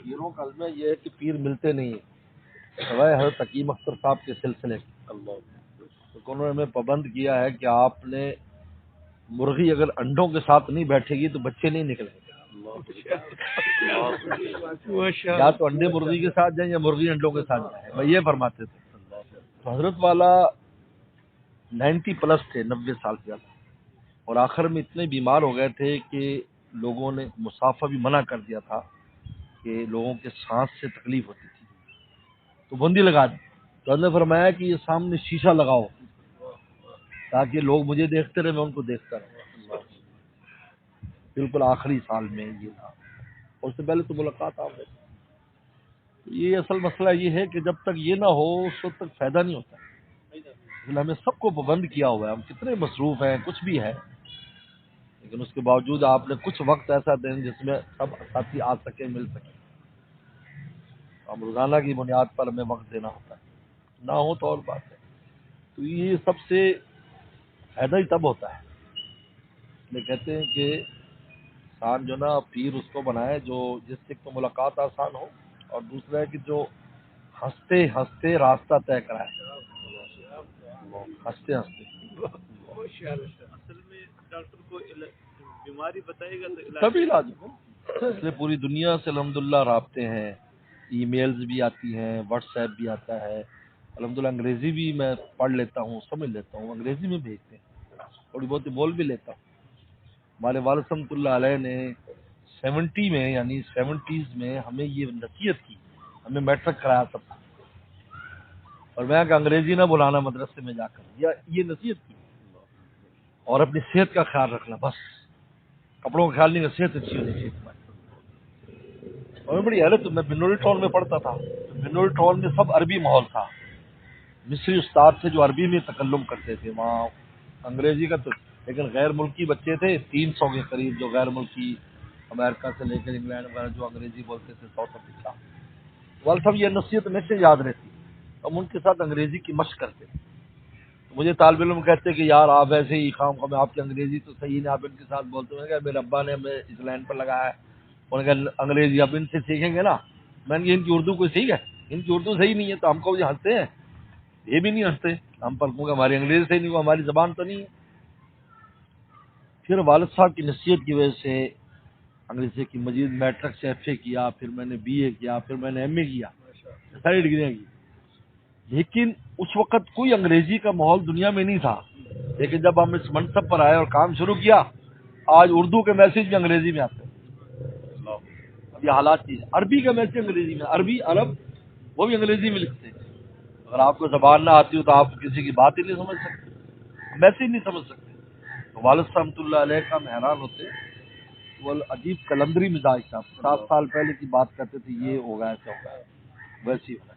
پیروں کا علم یہ ہے کہ پیر ملتے نہیں ہیں سوائے حضرت حکیم اختر صاحب کے سلسلے تو انہوں نے ہمیں پابند کیا ہے کہ آپ نے مرغی اگر انڈوں کے ساتھ نہیں بیٹھے گی تو بچے نہیں نکلیں گے، یا تو انڈے مرغی کے ساتھ جائیں یا مرغی انڈوں کے ساتھ جائیں، وہ یہ فرماتے تھے۔ تو حضرت والا 90 پلس تھے، 90 سال سے زیادہ، اور آخر میں اتنے بیمار ہو گئے تھے کہ لوگوں نے مسافہ بھی منع کر دیا تھا کہ لوگوں کے سانس سے تکلیف ہوتی تھی، تو بندی لگا دی۔ تو انہوں نے فرمایا کہ یہ سامنے شیشہ لگاؤ تاکہ لوگ مجھے دیکھتے رہے، میں ان کو دیکھتا رہوں۔ بالکل آخری سال میں یہ تھا، اور اس سے پہلے تو ملاقات آپ نے۔ یہ اصل مسئلہ یہ ہے کہ جب تک یہ نہ ہو اس وقت تک فائدہ نہیں ہوتا، اس لیے ہمیں سب کو پابند کیا ہوا ہے، ہم کتنے مصروف ہیں، کچھ بھی ہے، لیکن اس کے باوجود آپ نے کچھ وقت ایسا دیں جس میں سب ساتھی آ سکیں، مل سکیں۔ ہم روزانہ کی بنیاد پر ہمیں وقت دینا ہوتا ہے، نہ ہو تو اور بات ہے۔ تو یہ سب سے فائدہ ہی تب ہوتا ہے، اس لیے کہتے ہیں کہ انسان جو نا پیر اس کو بنائے جو جس سے تو ملاقات آسان ہو، اور دوسرا ہے کہ جو ہنستے ہنستے راستہ طے کرائے، ہنستے ہنستے۔ اصل میں ڈاکٹر کو بیماری بتائے گا تبھی علاج ہوگا۔ اس لیے پوری دنیا سے الحمدللہ رابطے ہیں، ای میلز بھی آتی ہیں، واٹس ایپ بھی آتا ہے، الحمدللہ انگریزی بھی میں پڑھ لیتا ہوں، سمجھ لیتا ہوں، انگریزی میں بھیجتے ہیں، تھوڑی بہت بول بھی لیتا ہوں۔ ہمارے والد رحمۃ اللہ علیہ نے 70 میں یعنی 70s میں ہمیں یہ نصیحت کی، ہمیں میٹرک کرایا تب، اور میں کہ انگریزی نہ بلانا مدرسے میں جا کر، یہ نصیحت کی، اور اپنی صحت کا خیال رکھنا، بس کپڑوں کا خیال نہیں، صحت اچھی ہونی چاہیے تمہاری۔ اور بڑی حیرت، میں بنوری ٹاؤن میں پڑھتا تھا، بنوری ٹاؤن میں سب عربی ماحول تھا، مصری استاد تھے جو عربی میں تکلم کرتے تھے، وہاں انگریزی کا تو، لیکن غیر ملکی بچے تھے 300 کے قریب جو غیر ملکی امریکہ سے لے کر انگلینڈ وغیرہ جو انگریزی بولتے تھے، ساؤتھ افریقہ۔ والد صاحب یہ نصیحت میں سے یاد رہتی، ہم ان کے ساتھ انگریزی کی مشق کرتے تھے۔ مجھے طالب علم کہتے کہ یار آپ ایسے ہی خام خام، آپ کی انگریزی تو صحیح نہیں، آپ ان کے ساتھ بولتے ہیں۔ میرے ابا نے ہمیں اس لائن پر لگایا ہے، انہوں نے کہا انگریزی اب ان سے سیکھیں گے نا، میں نے کہا ان کی اردو کوئی صحیح ہے، ان کی اردو صحیح نہیں ہے تو ہم کو یہ ہنستے ہیں، یہ بھی نہیں ہنستے ہم پر، کیونکہ ہماری انگریزی صحیح نہیں ہو، ہماری زبان تو نہیں ہے۔ پھر والد صاحب کی نصیحت کی وجہ سے انگریزی کی مزید میٹرک سے ایف اے کیا، پھر میں نے بی اے کیا، پھر میں نے ایم اے کیا، ساری ڈگریاں کی، لیکن اس وقت کوئی انگریزی کا ماحول دنیا میں نہیں تھا۔ لیکن جب ہم اس منصب پر آئے اور کام شروع کیا، آج اردو کے میسج بھی انگریزی میں آتے ہیں۔ اب یہ حالات چیز، عربی کا میسج انگریزی میں، عربی عرب وہ بھی انگریزی میں لکھتے ہیں۔ اگر آپ کو زبان نہ آتی ہو تو آپ کسی کی بات ہی نہیں سمجھ سکتے، میسج نہیں سمجھ سکتے۔ تو والد صاحب رحمۃ اللہ علیہ کا حیران ہوتے، وہ عجیب کلندری مزاج تھا، 7 سال پہلے کی بات کرتے تھے، یہ ہوگا ایسا ہوگا ویسے ہی ہوگا۔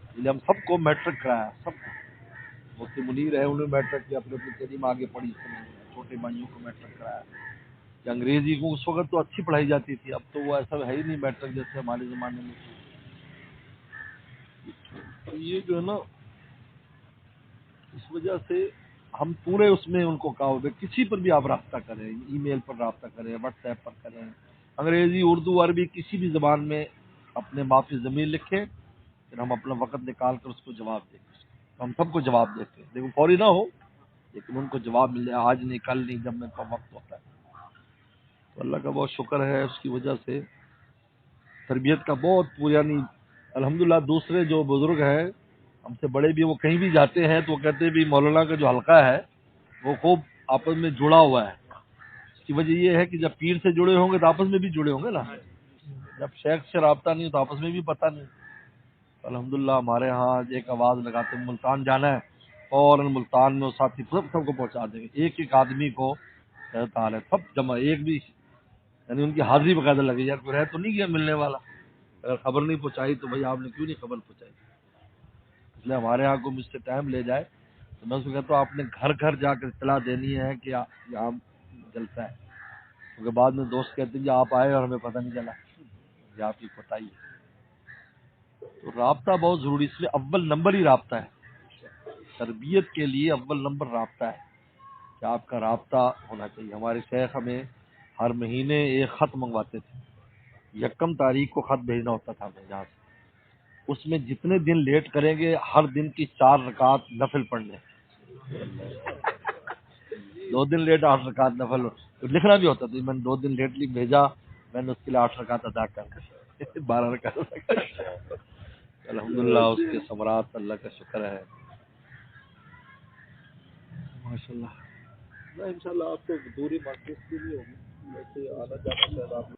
اس لیے ہم سب کو میٹرک کرایا، سب کو۔ مفتی منیر ہے، انہوں نے میٹرک کیا، اپنی تعلیم آگے پڑھی، چھوٹے بھائیوں کو میٹرک کرایا۔ کہ انگریزی کو اس وقت تو اچھی پڑھائی جاتی تھی، اب تو وہ ایسا ہے ہی نہیں میٹرک جیسے ہمارے زمانے میں تھی۔ تو یہ جو ہے نا، اس وجہ سے ہم پورے اس میں ان کو کہا ہوگا کسی پر بھی آپ رابطہ کریں، ای میل پر رابطہ کریں، واٹس ایپ پر کریں، انگریزی اردو عربی کسی بھی زبان میں اپنے معافی ضمیر لکھیں، پھر ہم اپنا وقت نکال کر اس کو جواب دیں گے۔ ہم سب کو جواب دیتے ہیں، لیکن فوری نہ ہو، لیکن ان کو جواب مل جائے، آج نہیں کل نہیں، جب میرے پاس وقت ہوتا ہے۔ تو اللہ کا بہت شکر ہے، اس کی وجہ سے تربیت کا بہت یعنی الحمدللہ دوسرے جو بزرگ ہیں ہم سے بڑے بھی، وہ کہیں بھی جاتے ہیں تو وہ کہتے ہیں بھی مولانا کا جو حلقہ ہے وہ خوب آپس میں جڑا ہوا ہے۔ اس کی وجہ یہ ہے کہ جب پیر سے جڑے ہوں گے تو آپس میں بھی جڑے ہوں گے نا، جب شیخ سے رابطہ نہیں تو آپس میں بھی پتہ نہیں۔ الحمدللہ ہمارے ہاں ایک آواز لگاتے ہیں ملتان جانا ہے، اور ملتان میں وہ ساتھی سب کو پہنچا دیں گے، ایک ایک آدمی کو کہتا ہے، سب جمع، ایک بھی یعنی ان کی حاضری بقاعدہ لگی، یار کوئی رہ تو نہیں گیا ملنے والا، اگر خبر نہیں پہنچائی تو بھائی آپ نے کیوں نہیں خبر پہنچائی۔ اس لیے ہمارے یہاں کو مجھ سے ٹائم لے جائے تو میں اس کو کہتا ہوں آپ نے گھر گھر جا کر اطلاع دینی ہے کہ یہاں جلسہ ہے، کیونکہ بعد میں دوست کہتے ہیں کہ آپ آئے اور ہمیں پتہ نہیں چلا، یہ آپ کی پتہ ہی ہے۔ تو رابطہ بہت ضروری، اس لیے اول نمبر ہی رابطہ ہے، تربیت کے لیے اول نمبر رابطہ ہے کہ آپ کا رابطہ ہونا چاہیے۔ ہمارے شیخ ہمیں ہر مہینے ایک خط منگواتے تھے، یکم تاریخ کو خط بھیجنا ہوتا تھا ہمیں یہاں سے، اس میں جتنے دن لیٹ کریں گے ہر دن کی 4 رکعت نفل پڑھنے، 2 دن لیٹ 8 رکعت نفل لکھنا بھی ہوتا تھا، میں نے 2 دن لیٹ لکھ بھیجا، میں نے اس کے لیے 8 رکعت ادا کر 12 رکعت الحمدللہ اس کے ثمرات اللہ کا شکر ہے ماشاء اللہ۔ انشاءاللہ آپ کو دوری محسوس بھی نہیں ہوگی، ویسے آنا جانا شاید آپ